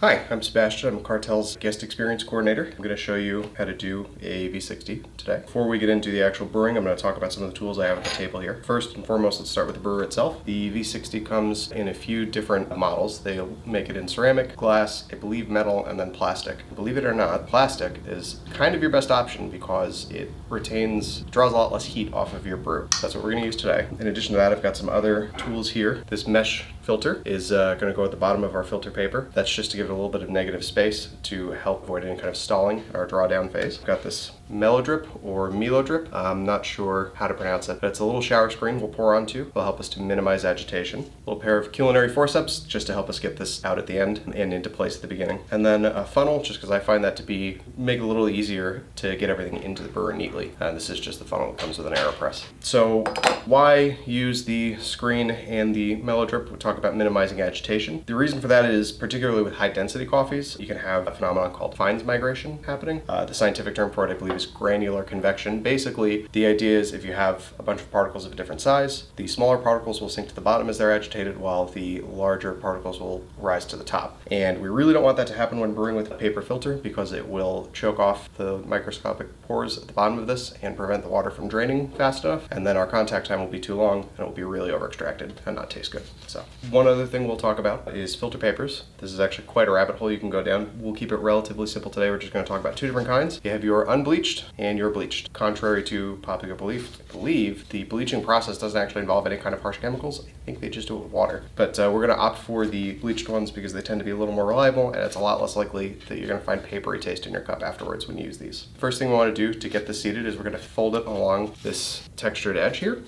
Hi, I'm Sebastian. I'm Cartel's guest experience coordinator. I'm going to show you how to do a V60 today. Before we get into the actual brewing, I'm going to talk about some of the tools I have at the table here. First and foremost, let's start with the brewer itself. The V60 comes in a few different models. They'll make it in ceramic, glass, I believe metal, and then plastic. Believe it or not, plastic is kind of your best option because it draws a lot less heat off of your brew. That's what we're going to use today. In addition to that, I've got some other tools here. This mesh filter is going to go at the bottom of our filter paper. That's just to give it a little bit of negative space to help avoid any kind of stalling in our drawdown phase. I've got this Mellow Drip or Milo Drip. I'm not sure how to pronounce it, but it's a little shower screen we'll pour onto. It'll help us to minimize agitation. A little pair of culinary forceps just to help us get this out at the end and into place at the beginning. And then a funnel, just because I find that to make it a little easier to get everything into the brewer neatly. And this is just the funnel that comes with an AeroPress. So why use the screen and the Mellow Drip? We'll talk about minimizing agitation. The reason for that is particularly with high density coffees, you can have a phenomenon called fines migration happening. The scientific term for it, I believe, is granular convection. Basically, the idea is if you have a bunch of particles of a different size, the smaller particles will sink to the bottom as they're agitated, while the larger particles will rise to the top. And we really don't want that to happen when brewing with a paper filter because it will choke off the microscopic pores at the bottom of this and prevent the water from draining fast enough. And then our contact time will be too long and it will be really over extracted and not taste good. So one other thing we'll talk about is filter papers. This is actually quite a rabbit hole you can go down. We'll keep it relatively simple today. We're just going to talk about two different kinds. You have your unbleached and your bleached. Contrary to popular belief, I believe the bleaching process doesn't actually involve any kind of harsh chemicals. I think they just do it with water. But we're going to opt for the bleached ones because they tend to be a little more reliable and it's a lot less likely that you're going to find papery taste in your cup afterwards when you use these. First thing we want to do to get this seated is we're going to fold it along this textured edge here.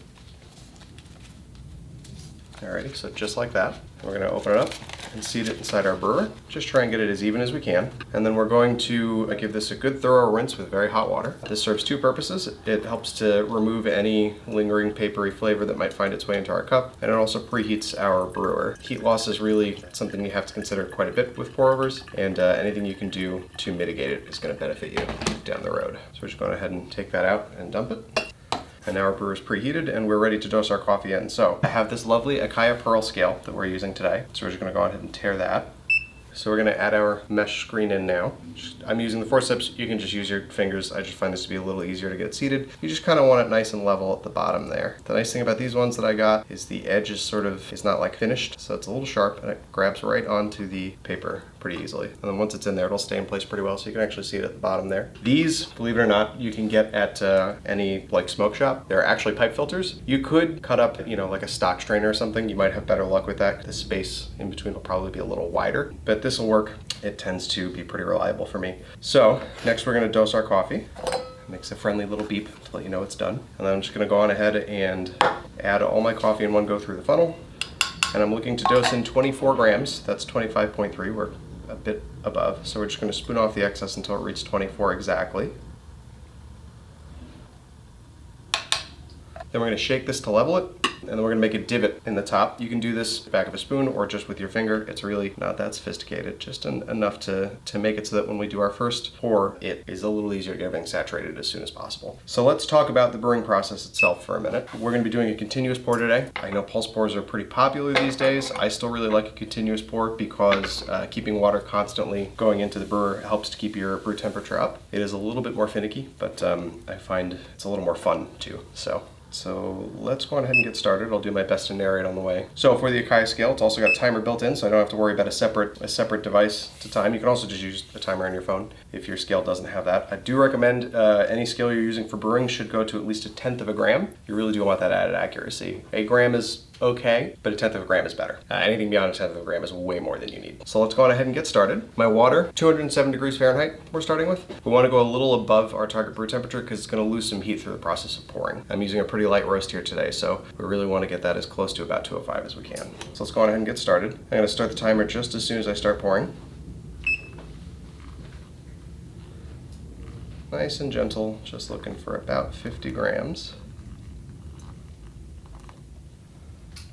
Alrighty, so just like that. We're going to open it up and seat it inside our brewer. Just try and get it as even as we can. And then we're going to give this a good thorough rinse with very hot water. This serves two purposes. It helps to remove any lingering papery flavor that might find its way into our cup, and it also preheats our brewer. Heat loss is really something you have to consider quite a bit with pour overs, and anything you can do to mitigate it is going to benefit you down the road. So we're just going ahead and take that out and dump it. And now our brewer is preheated and we're ready to dose our coffee in. So I have this lovely Acaia Pearl scale that we're using today. So we're just gonna go ahead and tear that. So we're gonna add our mesh screen in now. I'm using the forceps. You can just use your fingers. I just find this to be a little easier to get seated. You just kind of want it nice and level at the bottom there. The nice thing about these ones that I got is the edge is not like finished, so it's a little sharp and it grabs right onto the paper pretty easily. And then once it's in there, it'll stay in place pretty well, so you can actually see it at the bottom there. These, believe it or not, you can get at any like smoke shop. They're actually pipe filters. You could cut up, like a stock strainer or something. You might have better luck with that. The space in between will probably be a little wider, but this will work. It tends to be pretty reliable for me. So next we're gonna dose our coffee. It makes a friendly little beep to let you know it's done. And then I'm just gonna go on ahead and add all my coffee in one go through the funnel. And I'm looking to dose in 24 grams. That's 25.3. We're a bit above. So we're just gonna spoon off the excess until it reaches 24 exactly. Then we're gonna shake this to level it. And then we're gonna make a divot in the top. You can do this with the back of a spoon or just with your finger. It's really not that sophisticated, just enough to make it so that when we do our first pour, it is a little easier to get everything saturated as soon as possible. So let's talk about the brewing process itself for a minute. We're gonna be doing a continuous pour today. I know pulse pours are pretty popular these days. I still really like a continuous pour because keeping water constantly going into the brewer helps to keep your brew temperature up. It is a little bit more finicky, but I find it's a little more fun too. So let's go on ahead and get started. I'll do my best to narrate on the way. So for the Acaia scale, it's also got a timer built in, so I don't have to worry about a separate device to time. You can also just use the timer on your phone if your scale doesn't have that. I do recommend any scale you're using for brewing should go to at least 1/10 of a gram. You really do want that added accuracy. A gram is okay, but 1/10 of a gram is better. Anything beyond 1/10 of a gram is way more than you need. So let's go on ahead and get started. My water, 207 degrees Fahrenheit we're starting with. We want to go a little above our target brew temperature because it's going to lose some heat through the process of pouring. I'm using a pretty light roast here today, so we really want to get that as close to about 205 as we can. So let's go on ahead and get started. I'm going to start the timer just as soon as I start pouring. Nice and gentle, just looking for about 50 grams.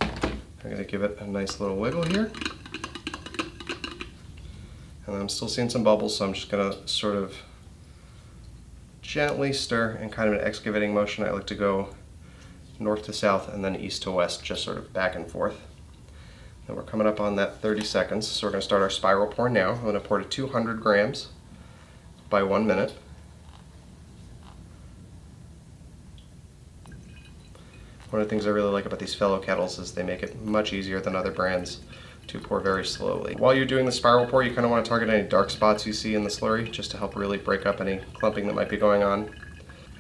I'm going to give it a nice little wiggle here. And I'm still seeing some bubbles, so I'm just going to sort of gently stir in kind of an excavating motion. I like to go north to south and then east to west, just sort of back and forth. And we're coming up on that 30 seconds, so we're going to start our spiral pour now. I'm going to pour to 200 grams by 1 minute. One of the things I really like about these fellow kettles is they make it much easier than other brands to pour very slowly. While you're doing the spiral pour, you kind of want to target any dark spots you see in the slurry, just to help really break up any clumping that might be going on.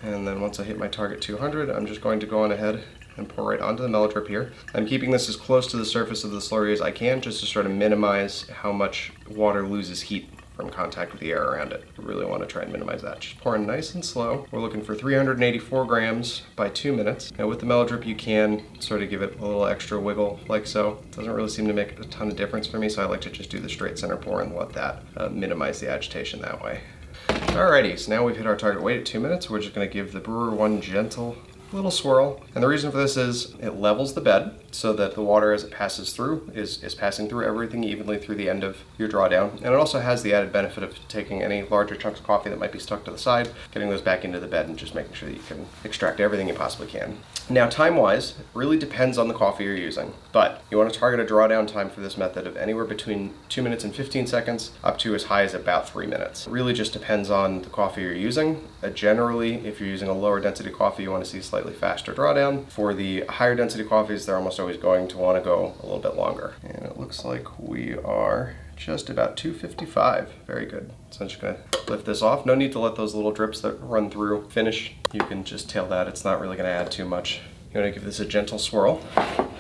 And then once I hit my target 200, I'm just going to go on ahead and pour right onto the mellow drip here. I'm keeping this as close to the surface of the slurry as I can, just to sort of minimize how much water loses heat from contact with the air around it. I really want to try and minimize that. Just pouring nice and slow. We're looking for 384 grams by 2 minutes. Now with the mellow drip, you can sort of give it a little extra wiggle like so. It doesn't really seem to make a ton of difference for me, so I like to just do the straight center pour and let that minimize the agitation that way. Alrighty, so now we've hit our target weight at 2 minutes. We're just going to give the brewer one gentle little swirl. And the reason for this is it levels the bed so that the water as it passes through is passing through everything evenly through the end of your drawdown. And it also has the added benefit of taking any larger chunks of coffee that might be stuck to the side, getting those back into the bed and just making sure that you can extract everything you possibly can. Now time-wise, it really depends on the coffee you're using, but you want to target a drawdown time for this method of anywhere between 2 minutes and 15 seconds up to as high as about 3 minutes. It really just depends on the coffee you're using. Generally, if you're using a lower density coffee, you want to see slightly faster drawdown. For the higher density coffees, they're almost always going to want to go a little bit longer. And it looks like we are just about 255. Very good. So I'm just going to lift this off. No need to let those little drips that run through finish. You can just tail that. It's not really going to add too much. You want to give this a gentle swirl.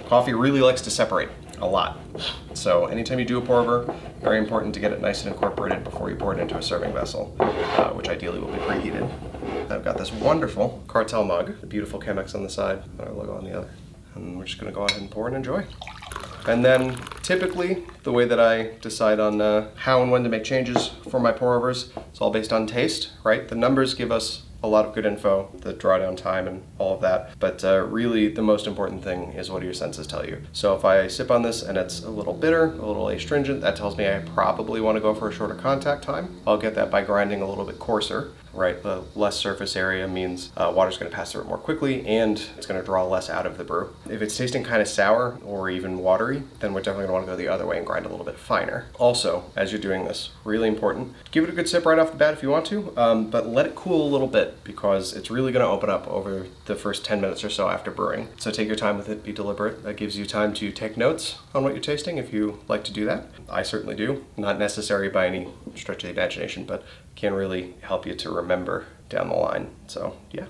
Coffee really likes to separate a lot. So anytime you do a pour over, very important to get it nice and incorporated before you pour it into a serving vessel, which ideally will be preheated. I've got this wonderful Cartel mug, the beautiful Chemex on the side, and our logo on the other. And we're just going to go ahead and pour and enjoy. And then typically the way that I decide on how and when to make changes for my pour overs, it's all based on taste, right? The numbers give us a lot of good info, the drawdown time and all of that, but really the most important thing is what do your senses tell you. So if I sip on this and it's a little bitter, a little astringent, that tells me I probably want to go for a shorter contact time. I'll get that by grinding a little bit coarser, right? The less surface area means water's going to pass through it more quickly and it's going to draw less out of the brew. If it's tasting kind of sour or even watery, then we're definitely going to want to go the other way and grind a little bit finer. Also, as you're doing this, really important, give it a good sip right off the bat if you want to, but let it cool a little bit because it's really going to open up over the first 10 minutes or so after brewing. So take your time with it, be deliberate. That gives you time to take notes on what you're tasting if you like to do that. I certainly do. Not necessary by any stretch of the imagination, but can really help you to remember down the line. So yeah.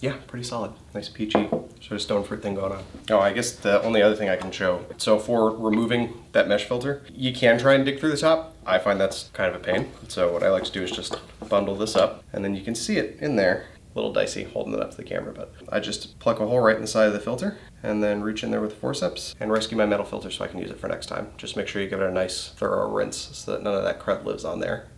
Yeah, pretty solid. Nice peachy sort of stone fruit thing going on. Oh, I guess the only other thing I can show, so for removing that mesh filter, you can try and dig through the top. I find that's kind of a pain. So what I like to do is just bundle this up and then you can see it in there. A little dicey holding it up to the camera, but I just pluck a hole right in the side of the filter and then reach in there with the forceps and rescue my metal filter so I can use it for next time. Just make sure you give it a nice thorough rinse so that none of that crud lives on there.